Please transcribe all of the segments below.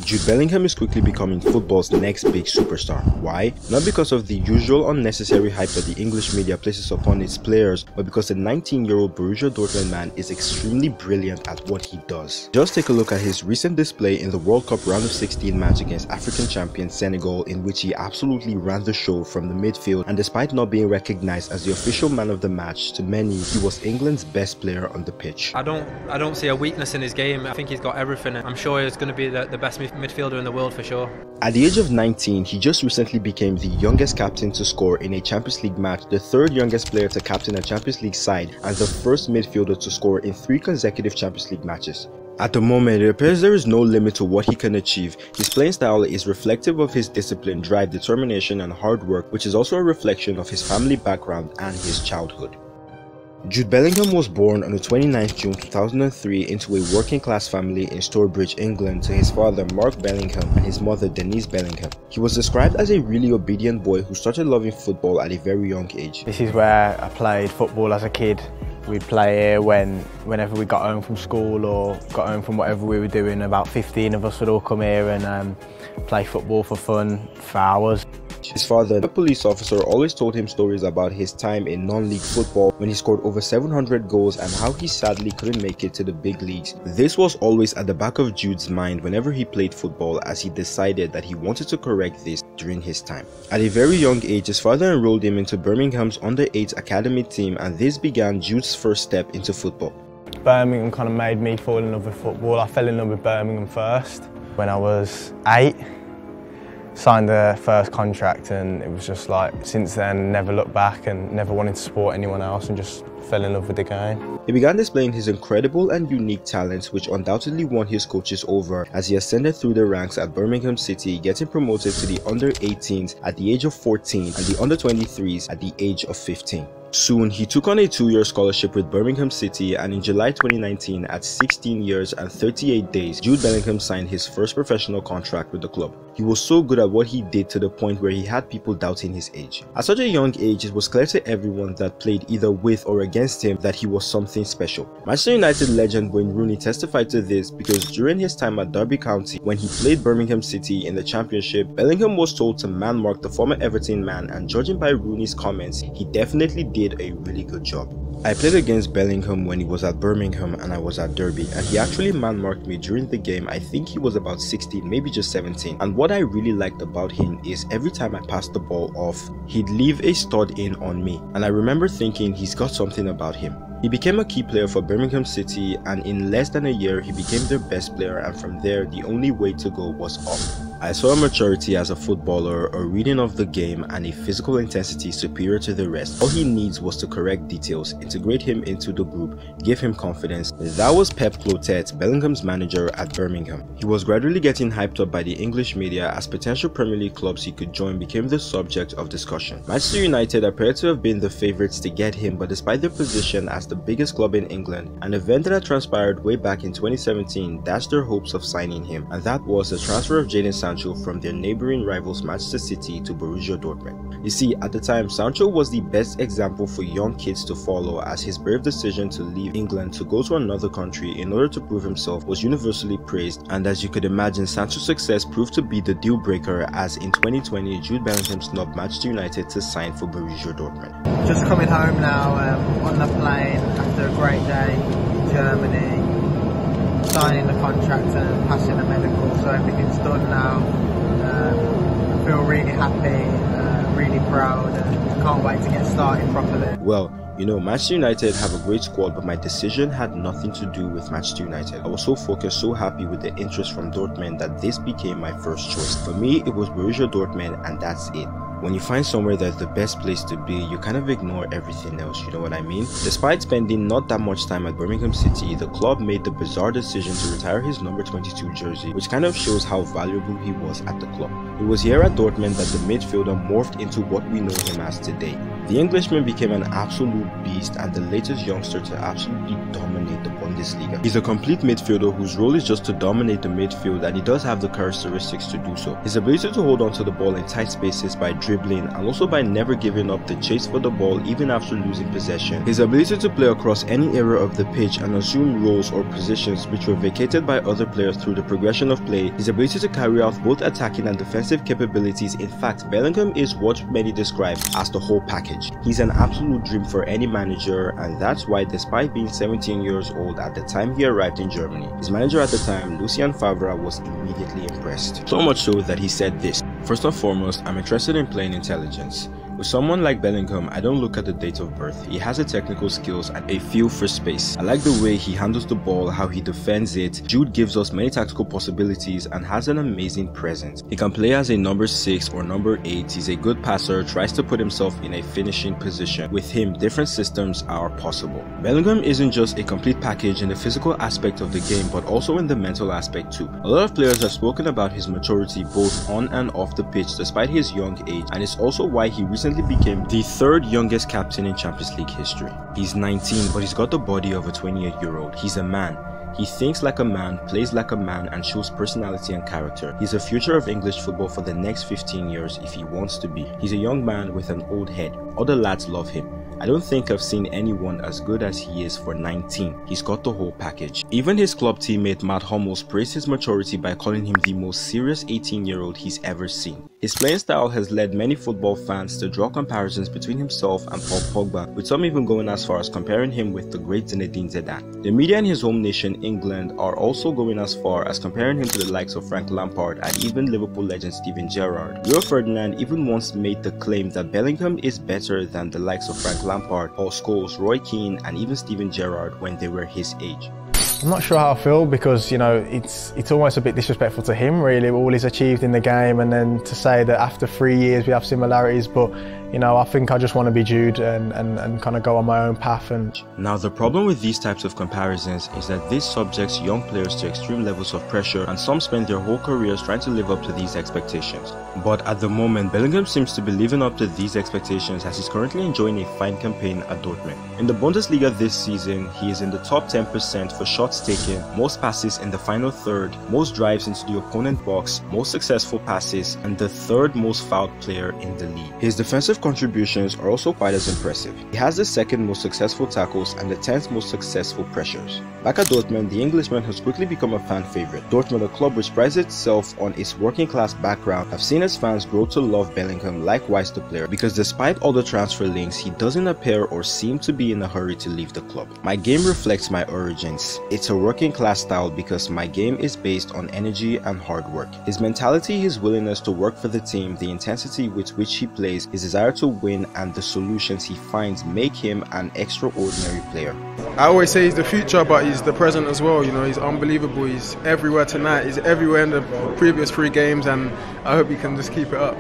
Jude Bellingham is quickly becoming football's next big superstar. Why? Not because of the usual unnecessary hype that the English media places upon its players, but because the 19-year-old Borussia Dortmund man is extremely brilliant at what he does. Just take a look at his recent display in the World Cup round of 16 match against African champion Senegal, in which he absolutely ran the show from the midfield, and despite not being recognized as the official man of the match, to many he was England's best player on the pitch. I don't see a weakness in his game. I think he's got everything. I'm sure he's going to be the best midfielder in the world for sure. At the age of 19, he just recently became the youngest captain to score in a Champions League match, the third youngest player to captain a Champions League side, and the first midfielder to score in 3 consecutive Champions League matches. At the moment, it appears there is no limit to what he can achieve. His playing style is reflective of his discipline, drive, determination and hard work, which is also a reflection of his family background and his childhood. Jude Bellingham was born on the 29th June 2003 into a working-class family in Stourbridge, England, to his father Mark Bellingham and his mother Denise Bellingham. He was described as a really obedient boy who started loving football at a very young age. This is where I played football as a kid. We'd play here whenever we got home from school or got home from whatever we were doing. About 15 of us would all come here and play football for fun for hours. His father, a police officer, always told him stories about his time in non-league football when he scored over 700 goals and how he sadly couldn't make it to the big leagues. This was always at the back of Jude's mind whenever he played football, as he decided that he wanted to correct this during his time. At a very young age, his father enrolled him into Birmingham's under-8 academy team, and this began Jude's first step into football. Birmingham kind of made me fall in love with football. I fell in love with Birmingham first when I was 8. Signed the first contract, and it was just like, since then, never looked back and never wanted to support anyone else, and just fell in love with the game. He began displaying his incredible and unique talents, which undoubtedly won his coaches over as he ascended through the ranks at Birmingham City, getting promoted to the under-18s at the age of 14 and the under-23s at the age of 15. Soon, he took on a 2-year scholarship with Birmingham City, and in July 2019, at 16 years and 38 days, Jude Bellingham signed his first professional contract with the club. He was so good at what he did to the point where he had people doubting his age. At such a young age, it was clear to everyone that played either with or against him that he was something special. Manchester United legend Wayne Rooney testified to this because during his time at Derby County, when he played Birmingham City in the Championship, Bellingham was told to man-mark the former Everton man, and judging by Rooney's comments, he definitely did a really good job. I played against Bellingham when he was at Birmingham and I was at Derby, and he actually man-marked me during the game. I think he was about 16, maybe just 17, and what I really liked about him is every time I passed the ball off, he'd leave a stud in on me, and I remember thinking he's got something about him. He became a key player for Birmingham City, and in less than a year he became their best player, and from there the only way to go was up. I saw a maturity as a footballer, a reading of the game, and a physical intensity superior to the rest. All he needs was to correct details, integrate him into the group, give him confidence. That was Pep Clotet, Bellingham's manager at Birmingham. He was gradually getting hyped up by the English media as potential Premier League clubs he could join became the subject of discussion. Manchester United appeared to have been the favourites to get him, but despite their position as the biggest club in England, an event that had transpired way back in 2017 dashed their hopes of signing him, and that was the transfer of Jadon Sancho from their neighbouring rivals Manchester City to Borussia Dortmund. You see, at the time, Sancho was the best example for young kids to follow, as his brave decision to leave England to go to another country in order to prove himself was universally praised, and as you could imagine, Sancho's success proved to be the deal breaker, as in 2020 Jude Bellingham snubbed Manchester United to sign for Borussia Dortmund. Just coming home now on the plane after a great day in Germany, signing the contract and passing the medical, so everything's done now. I feel really happy, really proud, and can't wait to get started properly. Well, you know, Manchester United have a great squad, but my decision had nothing to do with Manchester United. I was so focused, so happy with the interest from Dortmund that this became my first choice. For me, it was Borussia Dortmund, and that's it. When you find somewhere that's the best place to be, you kind of ignore everything else, you know what I mean? Despite spending not that much time at Birmingham City, the club made the bizarre decision to retire his number 22 jersey, which kind of shows how valuable he was at the club. It was here at Dortmund that the midfielder morphed into what we know him as today. The Englishman became an absolute beast and the latest youngster to absolutely dominate the Bundesliga. Bundesliga. He's a complete midfielder whose role is just to dominate the midfield, and he does have the characteristics to do so. His ability to hold on to the ball in tight spaces by dribbling, and also by never giving up the chase for the ball even after losing possession. His ability to play across any area of the pitch and assume roles or positions which were vacated by other players through the progression of play. His ability to carry out both attacking and defensive capabilities. In fact, Bellingham is what many describe as the whole package. He's an absolute dream for any manager, and that's why, despite being 17 years old at the time he arrived in Germany, his manager at the time, Lucien Favre, was immediately impressed. So much so that he said this: "First and foremost, I'm interested in playing intelligence. With someone like Bellingham, I don't look at the date of birth. He has the technical skills and a feel for space. I like the way he handles the ball, how he defends it. Jude gives us many tactical possibilities and has an amazing presence. He can play as a number 6 or number 8. He's a good passer, tries to put himself in a finishing position. With him, different systems are possible." Bellingham isn't just a complete package in the physical aspect of the game, but also in the mental aspect too. A lot of players have spoken about his maturity both on and off the pitch despite his young age, and it's also why he recently became the 3rd youngest captain in Champions League history. He's 19, but he's got the body of a 28-year-old. He's a man. He thinks like a man, plays like a man, and shows personality and character. He's the future of English football for the next 15 years if he wants to be. He's a young man with an old head. Other lads love him. I don't think I've seen anyone as good as he is for 19. He's got the whole package. Even his club teammate Matt Hummels praised his maturity by calling him the most serious 18-year-old he's ever seen. His playing style has led many football fans to draw comparisons between himself and Paul Pogba, with some even going as far as comparing him with the great Zinedine Zidane. The media in his home nation, England, are also going as far as comparing him to the likes of Frank Lampard and even Liverpool legend Steven Gerrard. Rio Ferdinand even once made the claim that Bellingham is better than the likes of Frank Lampard, Paul Scholes, Roy Keane, and even Steven Gerrard when they were his age. I'm not sure how I feel because, you know, it's almost a bit disrespectful to him really, all he's achieved in the game, and then to say that after 3 years we have similarities, but you know, I think I just want to be Jude and kind of go on my own path. And now the problem with these types of comparisons is that this subjects young players to extreme levels of pressure, and some spend their whole careers trying to live up to these expectations. But at the moment, Bellingham seems to be living up to these expectations as he's currently enjoying a fine campaign at Dortmund. In the Bundesliga this season, he is in the top 10% for shots taken, most passes in the final third, most drives into the opponent box, most successful passes, and the 3rd most fouled player in the league. His defensive contributions are also quite as impressive. He has the 2nd most successful tackles and the 10th most successful pressures. Back at Dortmund, the Englishman has quickly become a fan favorite. Dortmund, a club which prides itself on its working class background, have seen its fans grow to love Bellingham, likewise the player, because despite all the transfer links, he doesn't appear or seem to be in a hurry to leave the club. My game reflects my origins. It's a working class style because my game is based on energy and hard work. His mentality, his willingness to work for the team, the intensity with which he plays, his desire to win, and the solutions he finds make him an extraordinary player. I always say he's the future, but he's the present as well. You know, he's unbelievable. He's everywhere tonight. He's everywhere in the previous 3 games, and I hope he can just keep it up.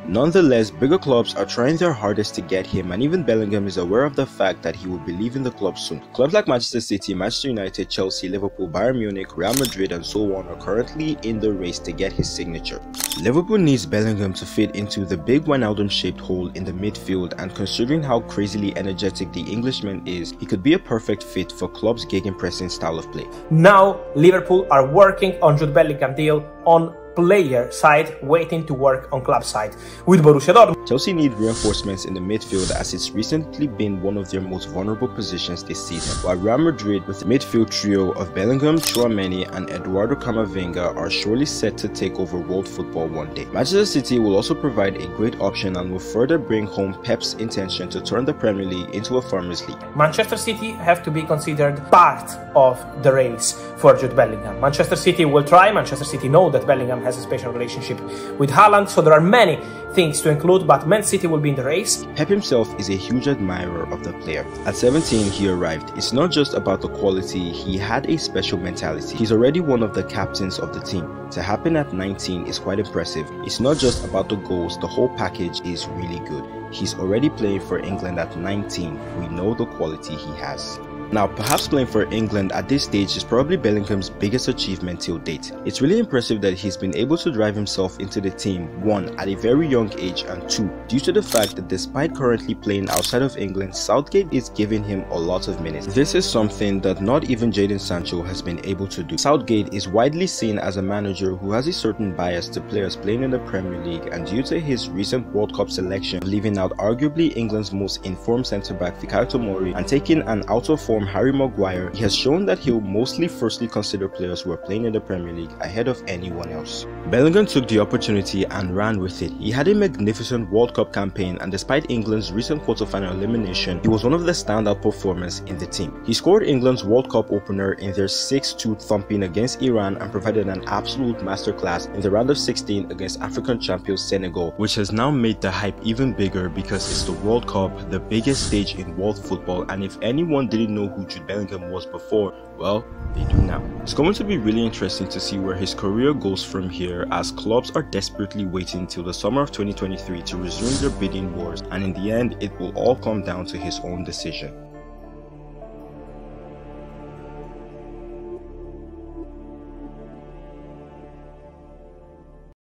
Nonetheless, bigger clubs are trying their hardest to get him, and even Bellingham is aware of the fact that he will be leaving the club soon. Clubs like Manchester City, Manchester United, Chelsea, Liverpool, Bayern Munich, Real Madrid, and so on are currently in the race to get his signature. Liverpool needs Bellingham to fit into the big Wijnaldum-shaped hole in the midfield, and considering how crazily energetic the Englishman is, he could be a perfect fit for club's gegenpressing style of play. Now, Liverpool are working on Jude Bellingham deal on player side, waiting to work on club side with Borussia Dortmund. Chelsea need reinforcements in the midfield as it's recently been one of their most vulnerable positions this season, while Real Madrid with the midfield trio of Bellingham, Tchouaméni and Eduardo Camavinga are surely set to take over world football one day. Manchester City will also provide a great option and will further bring home Pep's intention to turn the Premier League into a Farmers League. Manchester City have to be considered part of the race for Jude Bellingham. Manchester City will try. Manchester City know that Bellingham has a special relationship with Haaland, so there are many things to include, but Man City will be in the race. Pep himself is a huge admirer of the player. At 17 he arrived. It's not just about the quality, he had a special mentality. He's already one of the captains of the team. To happen at 19 is quite impressive. It's not just about the goals, the whole package is really good. He's already playing for England at 19. We know the quality he has. Now, perhaps playing for England at this stage is probably Bellingham's biggest achievement till date. It's really impressive that he's been able to drive himself into the team, 1, at a very young age, and 2, due to the fact that despite currently playing outside of England, Southgate is giving him a lot of minutes. This is something that not even Jadon Sancho has been able to do. Southgate is widely seen as a manager who has a certain bias to players playing in the Premier League, and due to his recent World Cup selection, leaving out arguably England's most informed centre-back Fikayo Tomori and taking an out-of-form Harry Maguire, he has shown that he'll mostly firstly consider players who are playing in the Premier League ahead of anyone else. Bellingham took the opportunity and ran with it. He had a magnificent World Cup campaign, and despite England's recent quarter-final elimination, he was one of the standout performers in the team. He scored England's World Cup opener in their 6-2 thumping against Iran and provided an absolute masterclass in the round of 16 against African champions Senegal, which has now made the hype even bigger because it's the World Cup, the biggest stage in world football, and if anyone didn't know who Jude Bellingham was before, well, they do now. It's going to be really interesting to see where his career goes from here, as clubs are desperately waiting till the summer of 2023 to resume their bidding wars, and in the end it will all come down to his own decision.